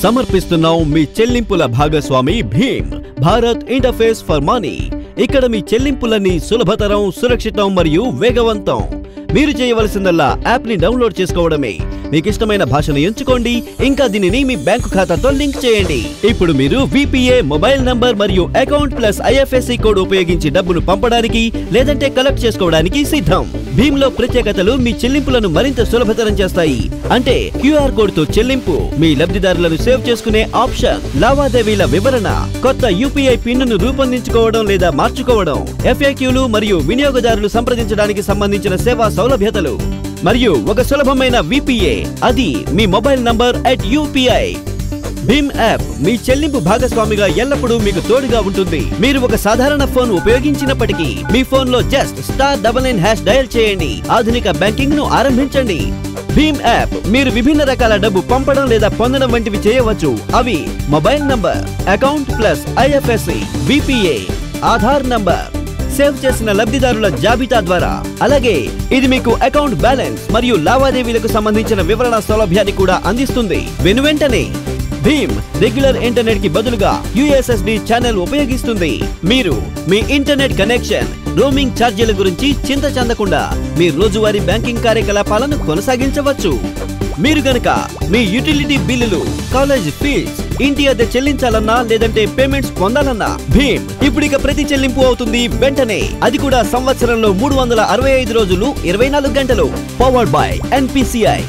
సమర్పిస్తున్నాం మీ చెల్లింపుల భాగస్వామి భీమ్ భారత్ ఇంటర్ఫేస్ ఫర్ మనీ। ఇక్కడ మీ చెల్లింపులన్నీ సులభతరం, సురక్షితం మరియు వేగవంతం। మీరు చేయవలసిందల్లా యాప్ ని డౌన్లోడ్ చేసుకోవడమే। మీకు ఇష్టమైన భాషను ఎంచుకోండి, ఇంకా దీనిని మీ బ్యాంకు ఖాతాతో లింక్ చేయండి। ఇప్పుడు మీరు VPA మొబైల్ నంబర్ మరియు అకౌంట్ ప్లస్ IFSC కోడ్ ఉపయోగించి డబ్బును పంపడానికి లేదంటే కలెక్ట్ చేసుకోవడానికి సిద్ధం। భీమ్ లో ప్రత్యేకతలు మీ చెల్లింపులను మరింత సులభతరం చేస్తాయి। అంటే QR కోడ్ తో చెల్లింపు, మీ లబ్ధిదారులను సేవ్ చేసుకునే ఆప్షన్, లావాదేవీల వివరణ, కొత్త UPI పిన్ ను రూపొందించుకోవడం లేదా మార్చుకోవడం, FAQలు మరియు వినియోగదారులు సంప్రదించడానికి సంబంధించిన సేవా సౌలభ్యతలు మరియు ఒక సులభమైన VPA, అది మీ మొబైల్ నంబర్ @UPI। భీమ్ యాప్ మీ చెల్లింపు భాగస్వామిగా ఎల్లప్పుడూ మీకు తోడుగా ఉంటుంది। మీరు ఒక సాధారణ ఫోన్ ఉపయోగించినప్పటికీ మీ ఫోన్ లో జస్ట్ *99# డయల్ చేయండి। ఆధునిక బ్యాంకింగ్ ను ఆరంభించండి। భీమ్ యాప్ మీరు విభిన్న రకాల డబ్బు పంపడం లేదా పొందడం వంటివి చేయవచ్చు। అవి mobile number, account plus IFSC, VPA, Aadhaar number, save చేసిన లబ్ధిదారుల జాబితా ద్వారా। అలాగే ఇది మీకు అకౌంట్ బ్యాలెన్స్ మరియు లావాదేవీలకు సంబంధించిన వివరణ సౌలభ్యాన్ని కూడా అందిస్తుంది। వెనువెంటనే భీమ్ రెగ్యులర్ ఇంటర్నెట్ కి బదులుగా USSD ఛానల్ ఉపయోగిస్తుంది। మీరు మీ ఇంటర్నెట్ కనెక్షన్, రోమింగ్ ఛార్జీల గురించి చింత చెందకుండా మీ రోజువారీ బ్యాంకింగ్ కార్యకలాపాలను కొనసాగించవచ్చు। మీరు గనక మీ యుటిలిటీ బిల్లులు, కాలేజ్ ఫీజు, ఇంటి అద్దె చెల్లించాలన్నా లేదంటే పేమెంట్స్ పొందాలన్నా భీమ్ ఇప్పుడిక ప్రతి చెల్లింపు అవుతుంది వెంటనే। అది కూడా సంవత్సరంలో 365 రోజులు 24 గంటలు। Powered by NPCI।